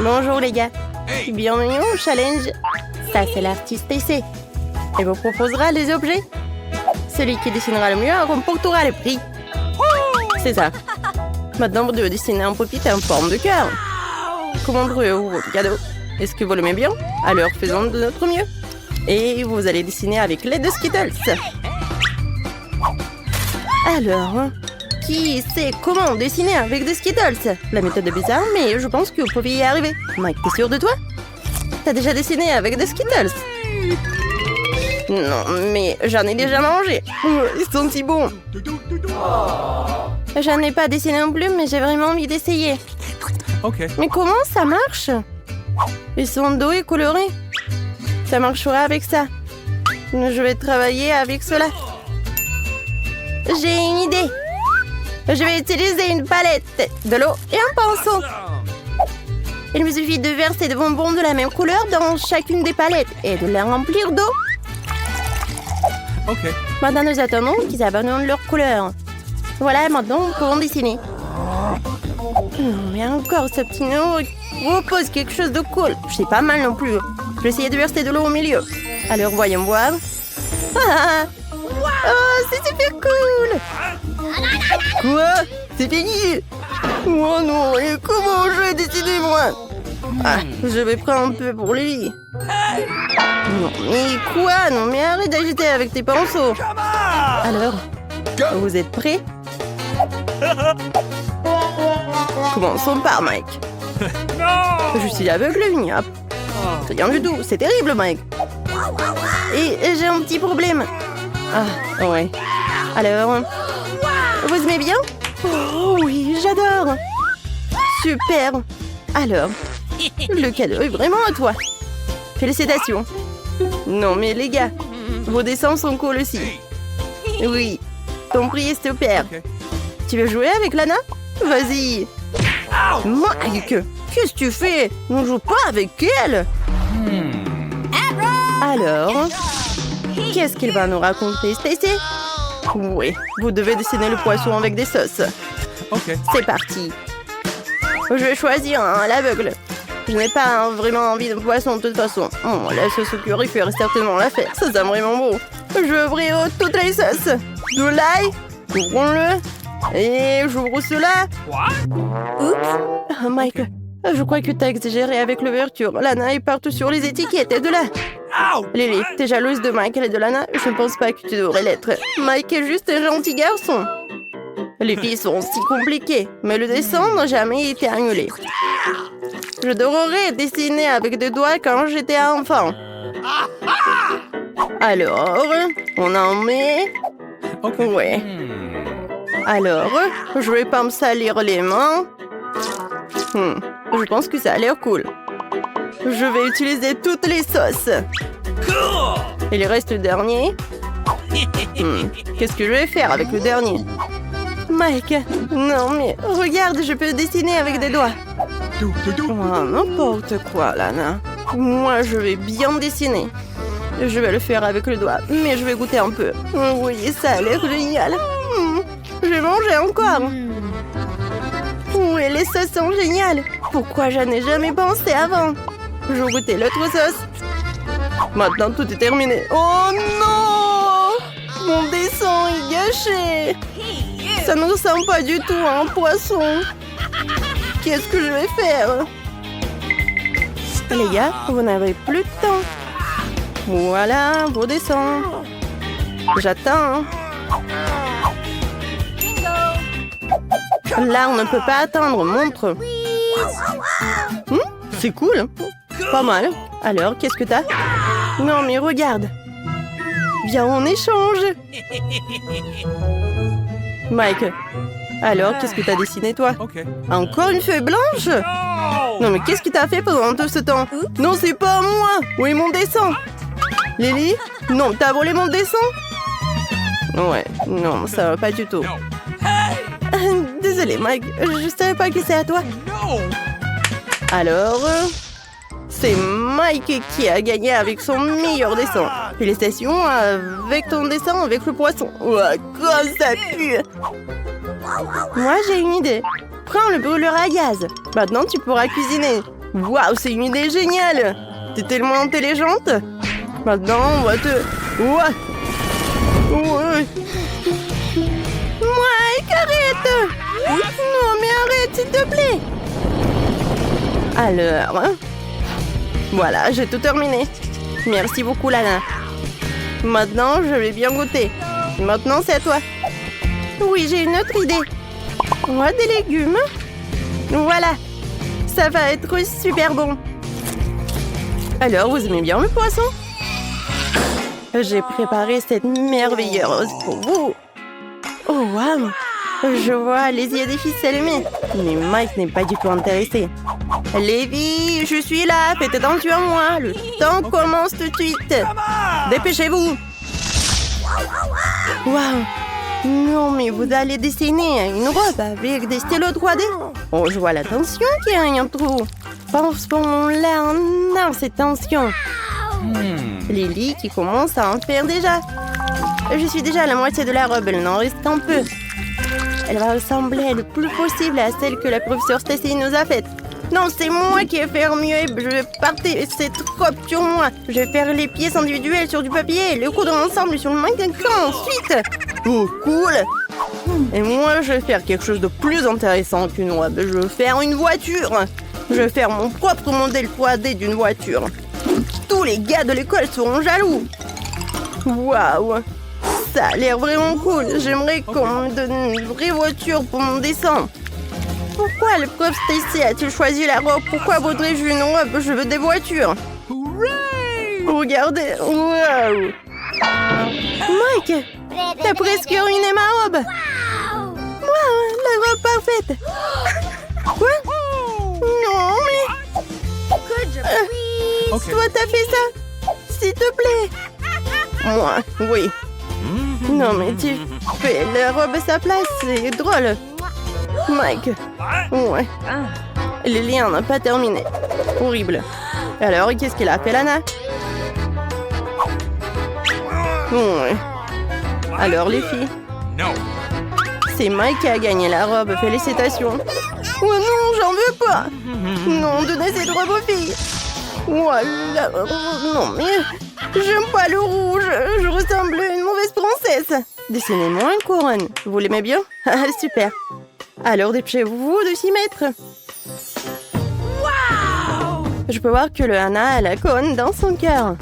Bonjour les gars. Bienvenue au challenge. Ça, c'est l'artiste TC. Elle vous proposera les objets. Celui qui dessinera le mieux remportera le prix. C'est ça. Maintenant, vous devez dessiner un puppet en forme de cœur. Comment trouvez-vous votre cadeau? Est-ce que vous l'aimez bien? Alors, faisons de notre mieux. Et vous allez dessiner avec l'aide de Skittles. Alors, qui sait comment dessiner avec des Skittles? La méthode est bizarre, mais je pense que vous pouvez y arriver. Mike, t'es sûr de toi? T'as déjà dessiné avec des Skittles? Non, mais j'en ai déjà mangé. Ils sont si bons. J'en ai pas dessiné non plus, mais j'ai vraiment envie d'essayer. Okay. Mais comment ça marche? Ils sont doux et colorés. Ça marchera avec ça. Je vais travailler avec cela. J'ai une idée. Je vais utiliser une palette, de l'eau et un pinceau. Il me suffit de verser des bonbons de la même couleur dans chacune des palettes et de les remplir d'eau. Okay. Maintenant, nous attendons qu'ils abandonnent leur couleur. Voilà, maintenant, nous pouvons dessiner. Mais encore, ce petit nom propose quelque chose de cool. C'est pas mal non plus. Je vais essayer de verser de l'eau au milieu. Alors, voyons voir. Ah! Oh, c'est super cool! Quoi? C'est fini? Oh non, et comment je vais dessiner, moi? Ah, je vais prendre un peu pour Lily. Non, mais quoi? Non, mais arrête d'agiter avec tes pinceaux. Alors, vous êtes prêts? Commençons par Mike. Je suis aveugle, Vigna. Rien du tout, c'est terrible, Mike. Et j'ai un petit problème. Ah, ouais. Alors, vous aimez bien? Oh oui, j'adore. Super. Alors, le cadeau est vraiment à toi. Félicitations. Non, mais les gars, vos dessins sont cool aussi. Oui, ton prix est super. Tu veux jouer avec Lana? Vas-y. Mike, qu'est-ce que tu fais? On joue pas avec elle. Alors, qu'est-ce qu'il va nous raconter, Stacy? Oui, vous devez dessiner le poisson avec des sauces. Okay. C'est parti. Je vais choisir à l'aveugle. Je n'ai pas vraiment envie de poisson de toute façon. Oh, la sauce au curry ferait certainement l'affaire. Ça sent vraiment beau. Je vais ouvrir toutes les sauces. De l'ail. Ouvrons-le. Et j'ouvre cela. Oups. Oh, Mike, je crois que t'as exagéré avec l'ouverture. Lana est partout sur les étiquettes. Et de là. Lily, t'es jalouse de Mike et de Lana? Je ne pense pas que tu devrais l'être. Mike est juste un gentil garçon. Les filles sont si compliquées, mais le dessin n'a jamais été annulé. Je devrais dessiner avec des doigts quand j'étais enfant. Alors, on en met... Okay. Ouais. Alors, je vais pas me salir les mains. Je pense que ça a l'air cool. Je vais utiliser toutes les sauces. Il reste le dernier. Qu'est-ce que je vais faire avec le dernier? Mike, non mais regarde, je peux dessiner avec des doigts. Oh, n'importe quoi, Lana. Moi, je vais bien dessiner. Je vais le faire avec le doigt, mais je vais goûter un peu. Oui, ça a l'air génial. Je vais manger encore. Oui, les sauces sont géniales. Pourquoi je n'ai jamais pensé avant? Je vais goûter l'autre sauce. Maintenant, tout est terminé. Oh non! Mon dessin est gâché. Ça ne ressemble pas du tout à un poisson. Qu'est-ce que je vais faire? Les gars, vous n'avez plus de temps. Voilà vos dessins. J'attends. Là, on ne peut pas attendre. Montre. C'est cool. Pas mal. Alors, qu'est-ce que t'as? Non, mais regarde. Viens, on échange. Mike, alors, qu'est-ce que t'as dessiné, toi? Okay. Encore une feuille blanche? Non, mais qu'est-ce que t'as fait pendant tout ce temps? Non, c'est pas moi. Où est mon dessin? Lily? Non, t'as volé mon dessin? Ouais, non, ça va pas du tout. Désolé, Mike, je savais pas que c'est à toi. Alors, c'est Mike qui a gagné avec son meilleur dessin. Félicitations avec ton dessin avec le poisson. Ouais, comme ça pue. Moi, j'ai une idée. Prends le brûleur à gaz. Maintenant, tu pourras cuisiner. Waouh, c'est une idée géniale! T'es tellement intelligente! Maintenant, on va te... Ouais! Ouais! Mike, arrête! Non, mais arrête, s'il te plaît! Alors... Voilà, j'ai tout terminé. Merci beaucoup, Lana. Maintenant, je vais bien goûter. Maintenant, c'est à toi. Oui, j'ai une autre idée. On a des légumes. Voilà. Ça va être super bon. Alors, vous aimez bien le poisson? J'ai préparé cette merveilleuse pour vous. Oh, waouh! Je vois les yeux des ficelles, mais Mike n'est pas du tout intéressé. Lévi, je suis là, faites attention à moi. Le temps commence tout de suite. Dépêchez-vous. Waouh! Non, mais vous allez dessiner une robe avec des stylos 3D? Oh, je vois la tension qu'il y a un trou. Pense-moi-là, non, c'est tension. Lily qui commence à en faire déjà. Je suis déjà à la moitié de la robe, il n'en reste qu'un peu. Elle va ressembler le plus possible à celle que la professeure Stacy nous a faite. Non, c'est moi qui vais faire mieux. Je vais partir cette robe sur moi. Je vais faire les pièces individuelles sur du papier et les coudre ensemble sur le mannequin ensuite. Oh, cool. Et moi, je vais faire quelque chose de plus intéressant qu'une robe. Je vais faire une voiture. Je vais faire mon propre modèle 3D d'une voiture. Tous les gars de l'école seront jaloux. Waouh! Ça a l'air vraiment cool. J'aimerais qu'on me donne une vraie voiture pour mon dessin. Pourquoi le prof Stacy a-t-il choisi la robe? Pourquoi voudrais-je une robe? Je veux des voitures. Regardez. Waouh! Mike, t'as presque ruiné ma robe. Waouh, la robe parfaite. Quoi? Non, mais... Toi, t'as fait ça? S'il te plaît. Moi, oui. Non, mais tu fais la robe à sa place, c'est drôle. Mike. Ouais. Lily n'a pas terminé. Horrible. Alors, qu'est-ce qu'elle a fait, Lana? Ouais. Alors, les filles? C'est Mike qui a gagné la robe. Félicitations. Oh non, j'en veux pas. Non, donnez cette robe aux filles. Voilà. Non, mais j'aime pas le rouge. Je ressemble à une mauvaise princesse. Dessinez-moi une couronne. Vous l'aimez bien? Ah, super. Alors, dépêchez-vous de s'y mettre. Je peux voir que le Hana a la couronne dans son cœur.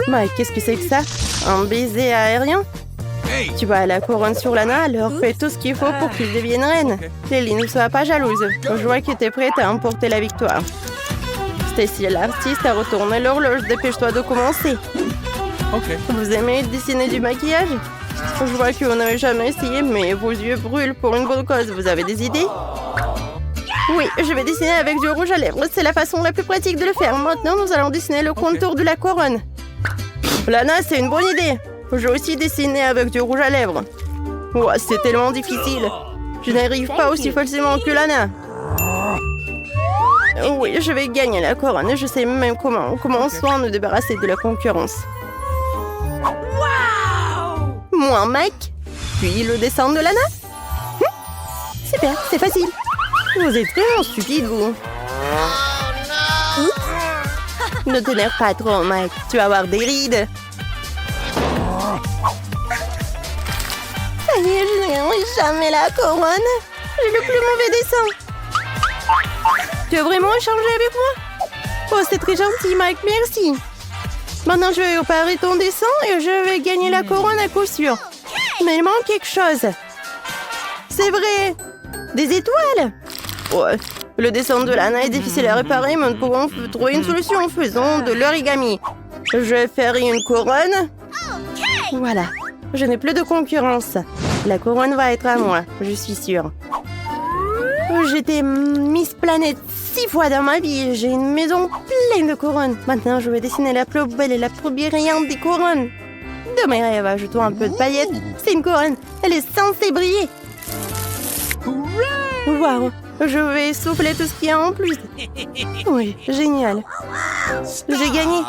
Mike, qu'est-ce que c'est que ça? Un baiser aérien? Tu vois la couronne sur Lana, alors fais tout ce qu'il faut pour qu'il devienne reine. Lily, ne sois pas jalouse. Je vois que tu es prête à emporter la victoire. Stacy, l'artiste, a retourné l'horloge. Dépêche-toi de commencer. Vous aimez dessiner du maquillage? Je vois que vous n'avez jamais essayé, mais vos yeux brûlent pour une bonne cause. Vous avez des idées? Oui, je vais dessiner avec du rouge à lèvres. C'est la façon la plus pratique de le faire. Maintenant, nous allons dessiner le contour de la couronne. Lana, c'est une bonne idée. Je vais aussi dessiner avec du rouge à lèvres. Oh, c'est tellement difficile. Je n'arrive pas aussi facilement que Lana. Oui, je vais gagner la couronne. Je sais même comment. Commençons nous débarrasser de la concurrence. Moi, Mike. Puis le dessin de Lana. Super, c'est facile. Vous êtes vraiment stupide, vous. Ne t'énerve pas trop, Mike. Tu vas avoir des rides. Ça y est, je n'aurai jamais la couronne. J'ai le plus mauvais dessin. Tu veux vraiment échanger avec moi? Oh, c'est très gentil, Mike, merci. Maintenant, je vais réparer ton dessin et je vais gagner la couronne à coup sûr. Mais il manque quelque chose. C'est vrai. Des étoiles. Ouais. Le dessin de Lana est difficile à réparer, mais nous pourrons trouver une solution. Faisons de l'origami. Je vais faire une couronne. Voilà. Je n'ai plus de concurrence. La couronne va être à moi, je suis sûre. J'étais Miss Planète 6 fois dans ma vie. J'ai une maison pleine de couronnes. Maintenant, je vais dessiner la plus belle et la plus brillante des couronnes. De mes rêves, ajoutons un peu de paillettes. C'est une couronne. Elle est censée briller. Waouh! Je vais souffler tout ce qu'il y a en plus. Oui, génial. J'ai gagné.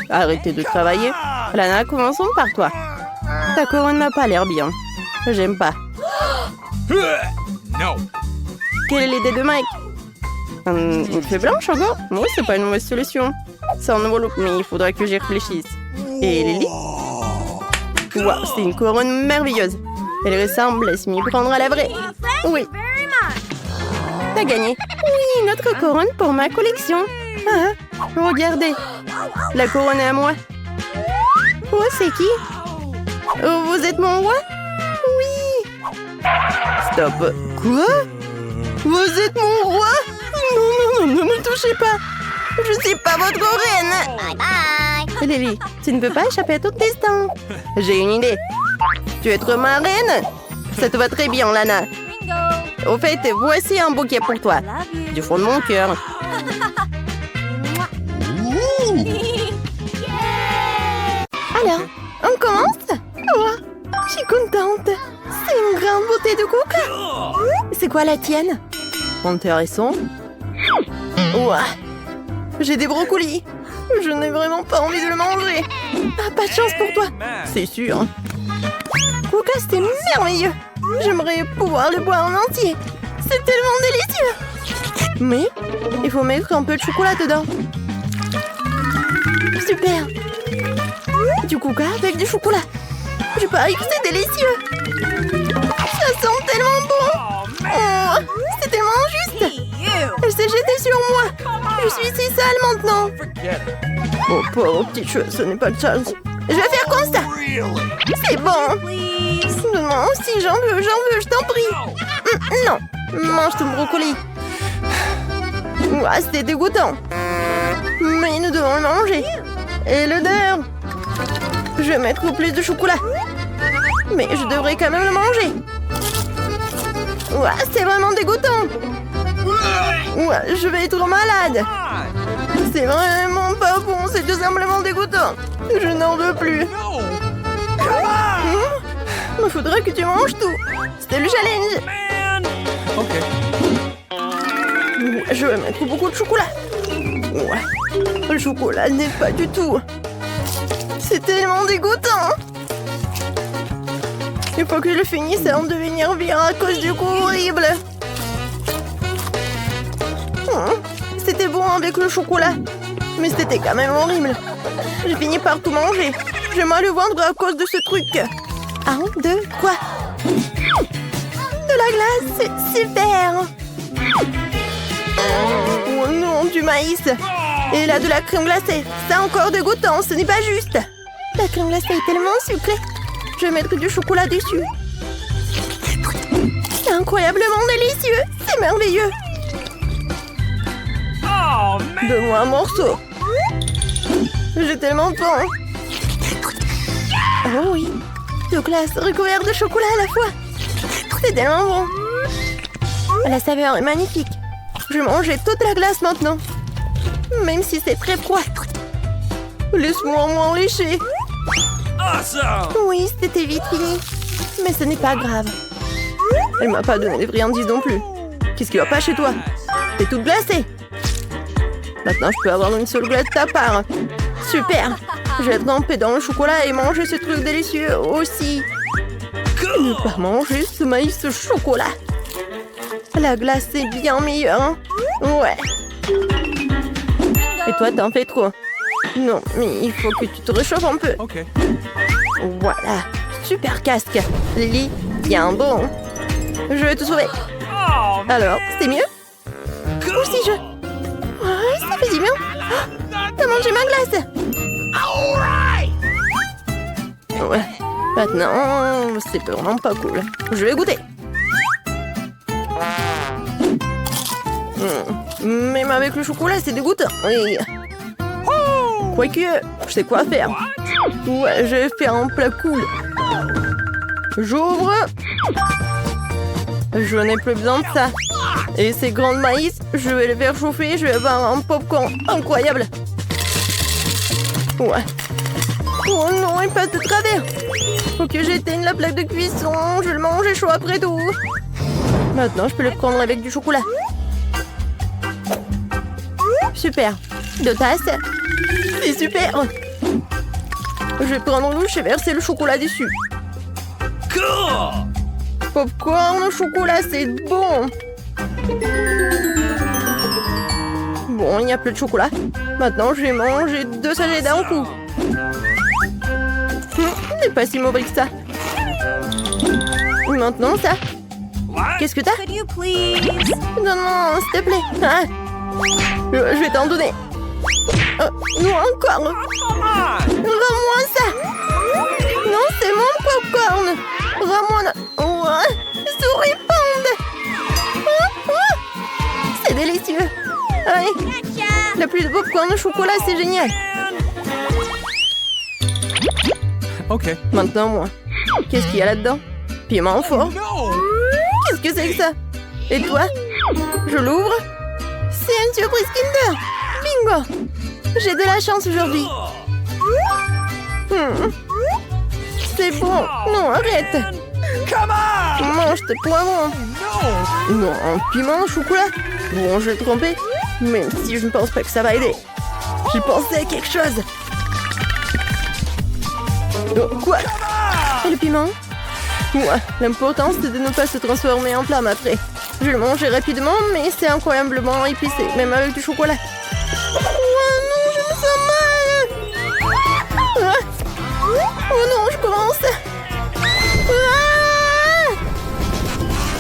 Arrêtez de travailler. Lana, commençons par toi. Ta couronne n'a pas l'air bien. J'aime pas. No. Quelle est l'idée de Mike? Une fée blanche encore? Moi, c'est pas une mauvaise solution. C'est un nouveau look, mais il faudra que j'y réfléchisse. Et Lily? Waouh, c'est une couronne merveilleuse. Elle ressemble à s'y prendre à la vraie. Oui. T'as gagné. Oui, notre couronne pour ma collection. Ah, regardez. La couronne est à moi. Oh, c'est qui? Oh, vous êtes mon roi? Oui. Stop. Quoi? Vous êtes mon roi? Non, ne me touchez pas. Je suis pas votre reine. Bye bye. Lily, tu ne peux pas échapper à ton destin. J'ai une idée. Tu veux être ma reine? Ça te va très bien, Lana. Bingo. Au fait, voici un bouquet pour toi. Love you. Du fond de mon cœur. Alors, on commence? Oh, je suis contente. C'est une grande beauté de coco. C'est quoi la tienne? Intéressant. Ouah. J'ai des brocolis. Je n'ai vraiment pas envie de le manger. Ah, pas de chance pour toi. C'est sûr. Coca, c'était merveilleux. J'aimerais pouvoir le boire en entier. C'est tellement délicieux. Mais il faut mettre un peu de chocolat dedans. Super. Du coca avec du chocolat. Je parie que c'est délicieux. Ça sent tellement bon. Oh, c'est tellement injuste. Elle s'est jetée sur moi. Je suis si sale maintenant. Oh, pauvre petit cheveu, ce n'est pas de chance. Je vais faire comme ça. C'est bon. Non, si j'en veux, je t'en prie. Non, mange ton brocoli. Ouah, c'était dégoûtant. Mais nous devons le manger. Et l'odeur. Je vais mettre plus de chocolat. Mais je devrais quand même le manger. Ouah, c'est vraiment dégoûtant. Ouah, je vais être malade. C'est vraiment pas bon, c'est tout simplement dégoûtant. Je n'en veux plus. Il faudrait que tu manges tout. C'était le challenge. OK. Je vais mettre beaucoup de chocolat. Ouais. Le chocolat n'est pas du tout. C'est tellement dégoûtant. Il faut que je le finisse avant de devenir vilain à cause du goût horrible. C'était bon avec le chocolat. Mais c'était quand même horrible. J'ai fini par tout manger. J'ai mal au ventre à cause de ce truc. 1, 2, quoi? De la glace, c'est super. Oh non, du maïs. Et là, de la crème glacée. C'est encore dégoûtant, ce n'est pas juste. La crème glacée est tellement sucrée. Je vais mettre du chocolat dessus. C'est incroyablement délicieux. C'est merveilleux. Donne-moi un morceau. J'ai tellement faim. Oh oui. De glace recouverte de chocolat à la fois. C'est tellement bon. La saveur est magnifique. Je vais manger toute la glace maintenant. Même si c'est très froid. Laisse-moi m'en lécher. Oui, c'était vite fini. Mais ce n'est pas grave. Elle m'a pas donné de friandises non plus. Qu'est-ce qui va pas chez toi? T'es toute glacée. Maintenant, je peux avoir une seule glace de ta part. Super. Je vais tremper dans le chocolat et manger ce truc délicieux aussi. Ne pas manger ce maïs au chocolat. La glace est bien meilleure, hein? Ouais. Et toi, t'en fais trop. Non, mais il faut que tu te réchauffes un peu. OK. Voilà. Super casque. Lily, bien bon. Je vais te sauver. Alors, c'est mieux? Aussi, ouais, ça fait du bien. T'as mangé ma glace. Ouais. Maintenant, c'est vraiment pas cool. Je vais goûter. Même avec le chocolat, c'est dégoûtant. Oui. Quoique, je sais quoi faire. Ouais, je vais faire un plat cool. J'ouvre. Je n'ai plus besoin de ça. Et ces grandes maïs, je vais les faire chauffer. Je vais avoir un popcorn incroyable. Ouais. Oh non, il passe de travers. Faut que j'éteigne la plaque de cuisson. Je vais le manger chaud après tout. Maintenant, je peux le prendre avec du chocolat. Super. 2 tasses. C'est super. Je vais prendre une louche et verser le chocolat dessus. Popcorn au chocolat, c'est bon. Bon, il n'y a plus de chocolat. Maintenant, je vais manger 2 sachets d'un coup. C'est pas si mauvais que ça. Maintenant, ça. Qu'est-ce que t'as? Could you please? Non, non, s'il te plaît. Ah. Je vais t'en donner. Non, encore. Rends-moi ça. Non, c'est mon popcorn. Rends-moi la... Souris pande. C'est délicieux. Allez. La pluie de popcorn au chocolat, c'est génial. Okay. Maintenant, moi. Qu'est-ce qu'il y a là-dedans? Piment fort. No! Qu'est-ce que c'est que ça? Et toi? Je l'ouvre? C'est une surprise Kinder. Bingo! J'ai de la chance aujourd'hui. C'est bon. Non, arrête. Come on! Mange tes poivrons. No! Non, un piment au chocolat. Bon, je vais tromper. Même si je ne pense pas que ça va aider. J'ai pensé à quelque chose. Oh, quoi? Et le piment? Ouais, l'important c'est de ne pas se transformer en flamme après. Je vais le manger rapidement, mais c'est incroyablement épicé, même avec du chocolat. Oh non, je me sens mal. Oh non, je commence.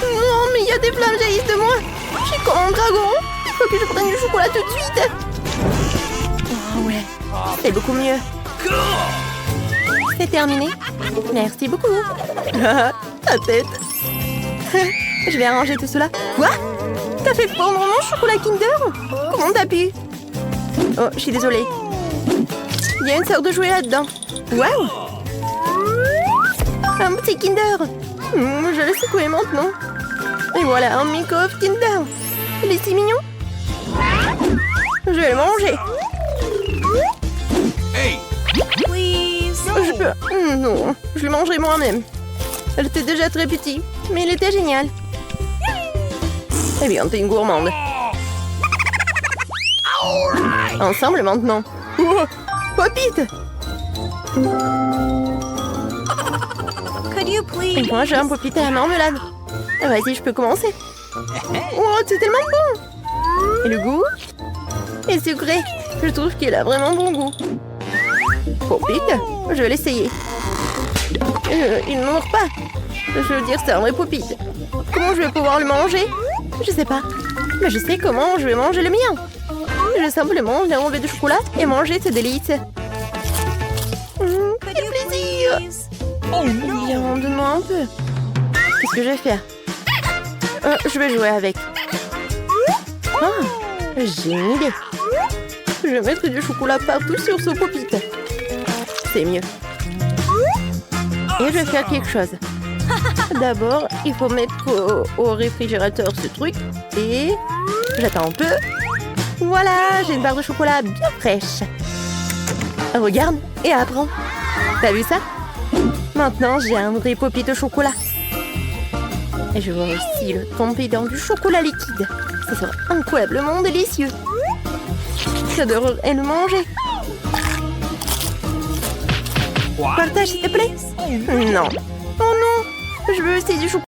Non, mais il y a des flammes jaillissent de moi. Je suis comme un dragon. Il faut que je prenne du chocolat tout de suite. Oh ouais, c'est beaucoup mieux. C'est terminé. Merci beaucoup. Ta tête. Je vais arranger tout cela. Quoi? T'as fait fondre mon chocolat Kinder? Comment t'as pu? Oh, je suis désolée. Il y a une sorte de jouet là-dedans. Waouh! Un petit Kinder. Je vais le secouer maintenant. Et voilà, un micro-œuf Kinder. Il est si mignon. Je vais le manger. Hey! Please. Je peux... Non, je le mangerai moi-même. Elle était déjà très petite, mais il était génial. Eh bien, t'es une gourmande. Ensemble maintenant. Oh, Popite! Could you Et please? moi, j'ai un Popite à la marmelade. Ah, vas-y, je peux commencer. Oh, c'est tellement bon! Et le goût? Et sucré. Je trouve qu'il a vraiment bon goût. Popite? Je vais l'essayer. Il ne mord pas. Je veux dire, c'est un vrai Popite. Comment je vais pouvoir le manger? Je sais pas. Mais je sais comment je vais manger le mien. Je vais simplement enlever du chocolat et manger ce délice. Could Quel you plaisir! please? Oh no! Viens, donne-moi un peu. Qu'est-ce que je vais faire? Je vais jouer avec. Ah, j'ai une idée. Je vais mettre du chocolat partout sur ce Popite. C'est mieux. Et je vais faire quelque chose. D'abord, il faut mettre au réfrigérateur ce truc. Et j'attends un peu. Voilà, j'ai une barre de chocolat bien fraîche. Regarde et apprends. T'as vu ça? Maintenant, j'ai un vrai Popite au chocolat. Et je vais aussi le tremper dans du chocolat liquide. Ça sera incroyablement délicieux. J'adorerais le manger. What? Partage, s'il te plaît. Non. Oh non, je veux aussi du chocolat.